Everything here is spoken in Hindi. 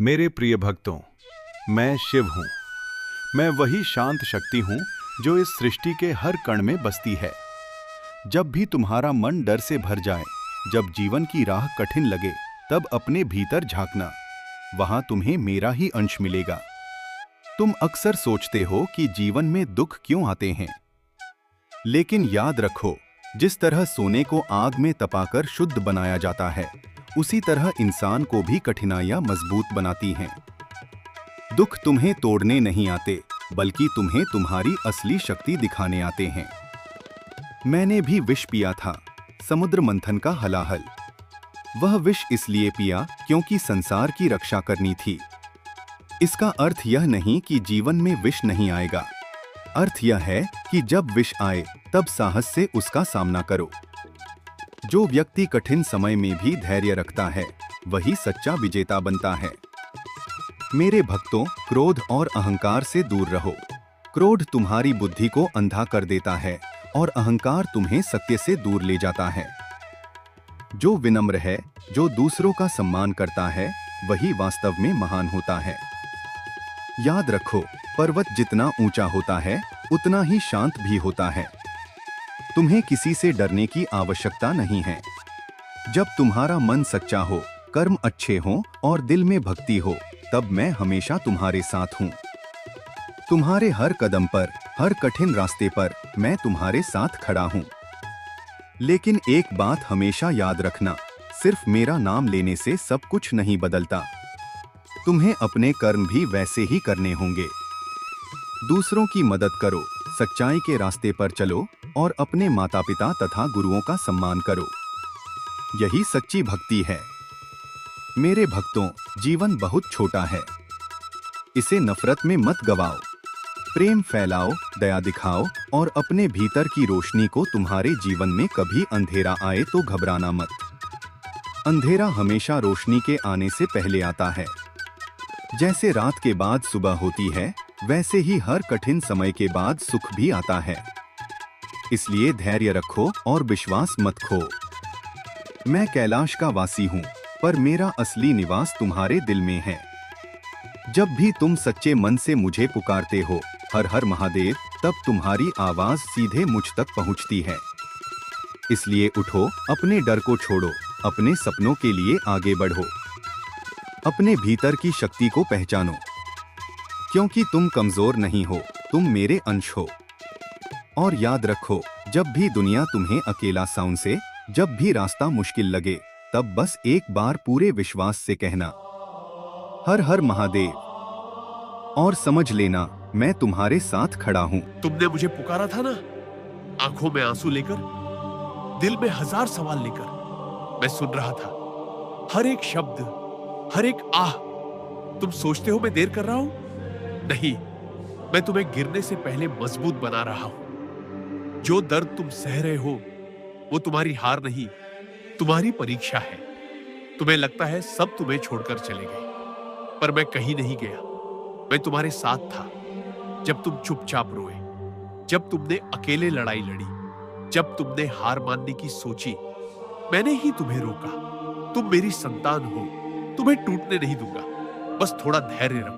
मेरे प्रिय भक्तों, मैं शिव हूँ। मैं वही शांत शक्ति हूँ जो इस सृष्टि के हर कण में बसती है। जब भी तुम्हारा मन डर से भर जाए, जब जीवन की राह कठिन लगे, तब अपने भीतर झांकना। वहां तुम्हें मेरा ही अंश मिलेगा। तुम अक्सर सोचते हो कि जीवन में दुख क्यों आते हैं, लेकिन याद रखो, जिस तरह सोने को आग में तपाकर शुद्ध बनाया जाता है, उसी तरह इंसान को भी कठिनाइयां मजबूत बनाती हैं। दुख तुम्हें तोड़ने नहीं आते, बल्कि तुम्हें तुम्हारी असली शक्ति दिखाने आते हैं। मैंने भी विष पिया था, समुद्र मंथन का हलाहल। वह विष इसलिए पिया क्योंकि संसार की रक्षा करनी थी। इसका अर्थ यह नहीं कि जीवन में विष नहीं आएगा। अर्थ यह है कि जब विष आए, तब साहस से उसका सामना करो। जो व्यक्ति कठिन समय में भी धैर्य रखता है, वही सच्चा विजेता बनता है। मेरे भक्तों, क्रोध और अहंकार से दूर रहो। क्रोध तुम्हारी बुद्धि को अंधा कर देता है और अहंकार तुम्हें सत्य से दूर ले जाता है। जो विनम्र है, जो दूसरों का सम्मान करता है, वही वास्तव में महान होता है। याद रखो, पर्वत जितना ऊंचा होता है, उतना ही शांत भी होता है। तुम्हें किसी से डरने की आवश्यकता नहीं है। जब तुम्हारा मन सच्चा हो, कर्म अच्छे हों और दिल में भक्ति हो, तब मैं हमेशा तुम्हारे साथ हूँ। तुम्हारे हर कदम पर, हर कठिन रास्ते पर मैं तुम्हारे साथ खड़ा हूँ। लेकिन एक बात हमेशा याद रखना, सिर्फ मेरा नाम लेने से सब कुछ नहीं बदलता। तुम्हें अपने कर्म भी वैसे ही करने होंगे। दूसरों की मदद करो, सच्चाई के रास्ते पर चलो और अपने माता पिता तथा गुरुओं का सम्मान करो। यही सच्ची भक्ति है। मेरे भक्तों, जीवन बहुत छोटा है। इसे नफरत में मत गवाओ। प्रेम फैलाओ, दया दिखाओ और अपने भीतर की रोशनी को। तुम्हारे जीवन में कभी अंधेरा आए तो घबराना मत। अंधेरा हमेशा रोशनी के आने से पहले आता है। जैसे रात के बाद सुबह होती है, वैसे ही हर कठिन समय के बाद सुख भी आता है। इसलिए धैर्य रखो और विश्वास मत खो। मैं कैलाश का वासी हूँ, पर मेरा असली निवास तुम्हारे दिल में है। जब भी तुम सच्चे मन से मुझे पुकारते हो, हर हर महादेव, तब तुम्हारी आवाज सीधे मुझ तक पहुँचती है। इसलिए उठो, अपने डर को छोड़ो, अपने सपनों के लिए आगे बढ़ो। अपने भीतर की शक्ति को पहचानो, क्योंकि तुम कमजोर नहीं हो, तुम मेरे अंश हो। और याद रखो, जब भी दुनिया तुम्हें अकेला समझे, जब भी रास्ता मुश्किल लगे, तब बस एक बार पूरे विश्वास से कहना, हर हर महादेव, और समझ लेना, मैं तुम्हारे साथ खड़ा हूँ। तुमने मुझे पुकारा था ना, आंखों में आंसू लेकर, दिल में हजार सवाल लेकर। मैं सुन रहा था, हर एक शब्द, हर एक आह। तुम सोचते हो मैं देर कर रहा हूं? नहीं, मैं तुम्हें गिरने से पहले मजबूत बना रहा हूं। जो दर्द तुम सह रहे हो, वो तुम्हारी हार नहीं, तुम्हारी परीक्षा है। तुम्हें लगता है सब तुम्हें छोड़कर चले गए, पर मैं कहीं नहीं गया। मैं तुम्हारे साथ था, जब तुम चुपचाप रोए, जब तुमने अकेले लड़ाई लड़ी, जब तुमने हार मानने की सोची। मैंने ही तुम्हें रोका। तुम मेरी संतान हो, तुम्हें टूटने नहीं दूंगा। बस थोड़ा धैर्य रखो।